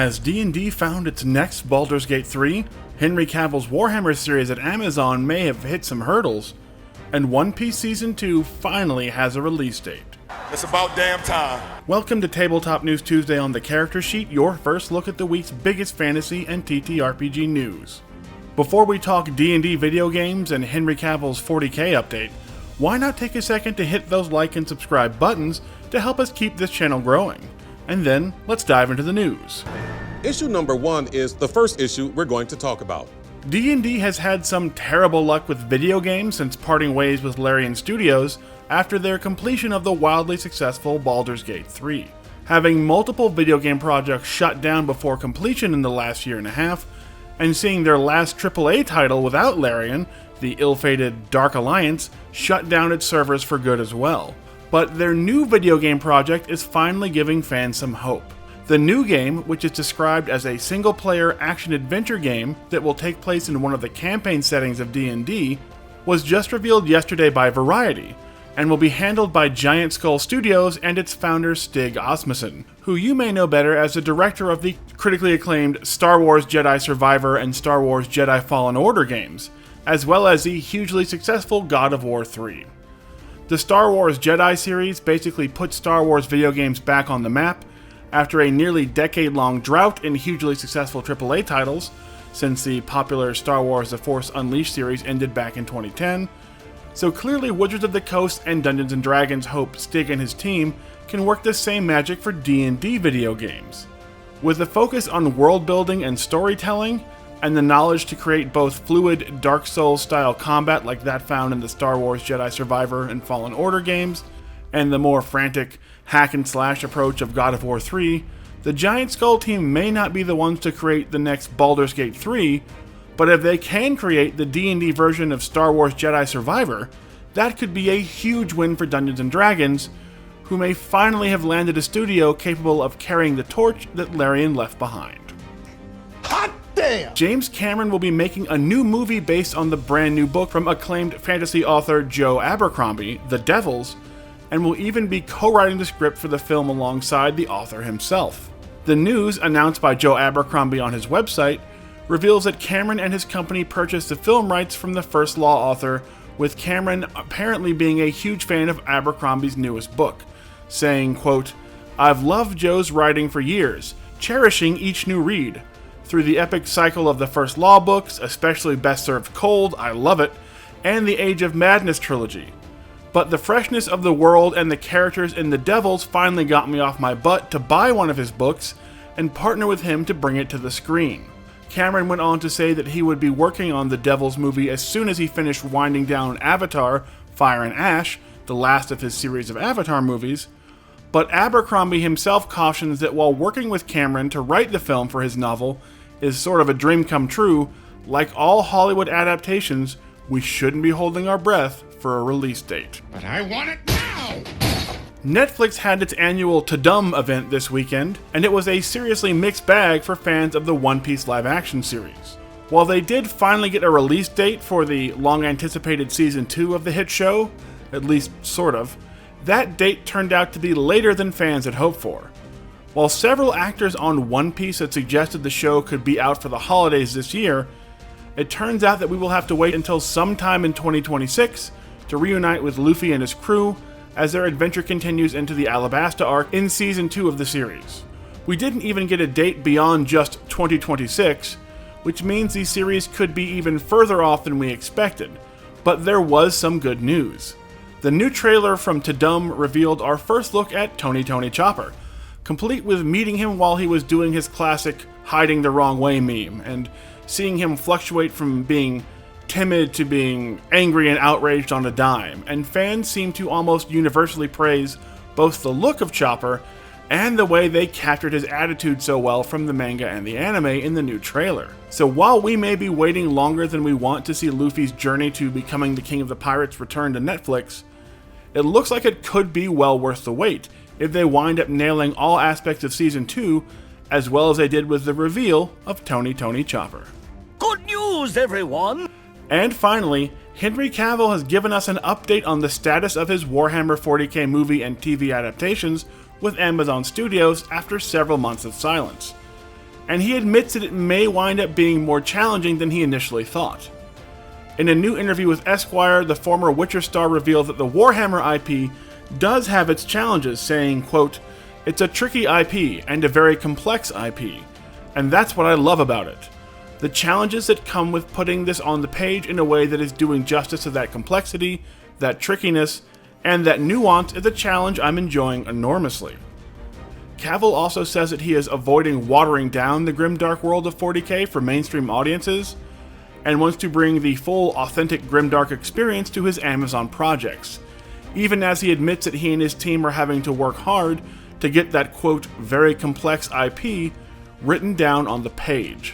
Has D&D found its next Baldur's Gate 3? Henry Cavill's Warhammer series at Amazon may have hit some hurdles, and One Piece Season 2 finally has a release date. It's about damn time. Welcome to Tabletop News Tuesday on the Character Sheet, your first look at the week's biggest fantasy and TTRPG news. Before we talk D&D video games and Henry Cavill's 40k update, why not take a second to hit those like and subscribe buttons to help us keep this channel growing? And then, let's dive into the news. Issue number 1 is the first issue we're going to talk about. D&D has had some terrible luck with video games since parting ways with Larian Studios after their completion of the wildly successful Baldur's Gate 3. Having multiple video game projects shut down before completion in the last year and a half, and seeing their last AAA title without Larian, the ill-fated Dark Alliance, shut down its servers for good as well. But their new video game project is finally giving fans some hope. The new game, which is described as a single-player action-adventure game that will take place in one of the campaign settings of D&D, was just revealed yesterday by Variety, and will be handled by Giant Skull Studios and its founder Stig Asmussen, who you may know better as the director of the critically acclaimed Star Wars Jedi Survivor and Star Wars Jedi Fallen Order games, as well as the hugely successful God of War 3. The Star Wars Jedi series basically put Star Wars video games back on the map after a nearly decade-long drought in hugely successful AAA titles, since the popular Star Wars The Force Unleashed series ended back in 2010. So clearly Wizards of the Coast and Dungeons & Dragons hope Stig and his team can work the same magic for D&D video games. With a focus on world building and storytelling, and the knowledge to create both fluid Dark Souls-style combat like that found in the Star Wars Jedi Survivor and Fallen Order games, and the more frantic hack-and-slash approach of God of War 3, the Giant Skull team may not be the ones to create the next Baldur's Gate 3, but if they can create the D&D version of Star Wars Jedi Survivor, that could be a huge win for Dungeons & Dragons, who may finally have landed a studio capable of carrying the torch that Larian left behind. Hot damn! James Cameron will be making a new movie based on the brand new book from acclaimed fantasy author Joe Abercrombie, The Devils, and will even be co-writing the script for the film alongside the author himself. The news, announced by Joe Abercrombie on his website, reveals that Cameron and his company purchased the film rights from the First Law author, with Cameron apparently being a huge fan of Abercrombie's newest book, saying, quote, "I've loved Joe's writing for years, cherishing each new read. Through the epic cycle of the First Law books, especially Best Served Cold, I love it, and the Age of Madness trilogy. But the freshness of the world and the characters in The Devils finally got me off my butt to buy one of his books and partner with him to bring it to the screen." Cameron went on to say that he would be working on the Devils movie as soon as he finished winding down Avatar, Fire and Ash, the last of his series of Avatar movies, but Abercrombie himself cautions that while working with Cameron to write the film for his novel is sort of a dream come true, like all Hollywood adaptations, we shouldn't be holding our breath for a release date. But I want it now! Netflix had its annual Tudum event this weekend, and it was a seriously mixed bag for fans of the One Piece live-action series. While they did finally get a release date for the long-anticipated Season 2 of the hit show, at least sort of, that date turned out to be later than fans had hoped for. While several actors on One Piece had suggested the show could be out for the holidays this year, it turns out that we will have to wait until sometime in 2026 to reunite with Luffy and his crew as their adventure continues into the Alabasta arc in Season 2 of the series. We didn't even get a date beyond just 2026, which means the series could be even further off than we expected, but there was some good news. The new trailer from Tudum revealed our first look at Tony Chopper, complete with meeting him while he was doing his classic hiding the wrong way meme, and seeing him fluctuate from being timid to being angry and outraged on a dime, and fans seem to almost universally praise both the look of Chopper and the way they captured his attitude so well from the manga and the anime in the new trailer. So while we may be waiting longer than we want to see Luffy's journey to becoming the King of the Pirates return to Netflix, it looks like it could be well worth the wait if they wind up nailing all aspects of Season 2 as well as they did with the reveal of Tony Chopper. Good news, everyone! And finally, Henry Cavill has given us an update on the status of his Warhammer 40k movie and TV adaptations with Amazon Studios after several months of silence. and he admits that it may wind up being more challenging than he initially thought. In a new interview with Esquire, the former Witcher star revealed that the Warhammer IP does have its challenges, saying, quote, "It's a tricky IP and a very complex IP, and that's what I love about it. The challenges that come with putting this on the page in a way that is doing justice to that complexity, that trickiness, and that nuance is a challenge I'm enjoying enormously." Cavill also says that he is avoiding watering down the grimdark world of 40K for mainstream audiences, and wants to bring the full, authentic grimdark experience to his Amazon projects, even as he admits that he and his team are having to work hard to get that, quote, "very complex IP written down on the page."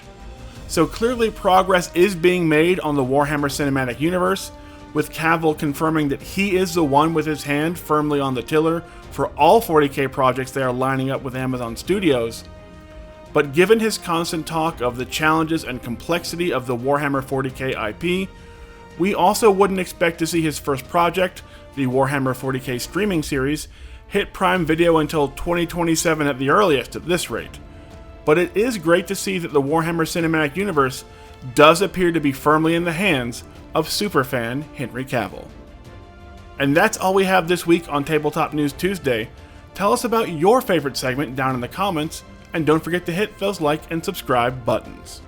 So clearly progress is being made on the Warhammer Cinematic Universe, with Cavill confirming that he is the one with his hand firmly on the tiller for all 40K projects they are lining up with Amazon Studios. But given his constant talk of the challenges and complexity of the Warhammer 40K IP, we also wouldn't expect to see his first project, the Warhammer 40K streaming series, hit Prime Video until 2027 at the earliest at this rate. But it is great to see that the Warhammer Cinematic Universe does appear to be firmly in the hands of superfan Henry Cavill. And that's all we have this week on Tabletop News Tuesday. Tell us about your favorite segment down in the comments, and don't forget to hit those like and subscribe buttons.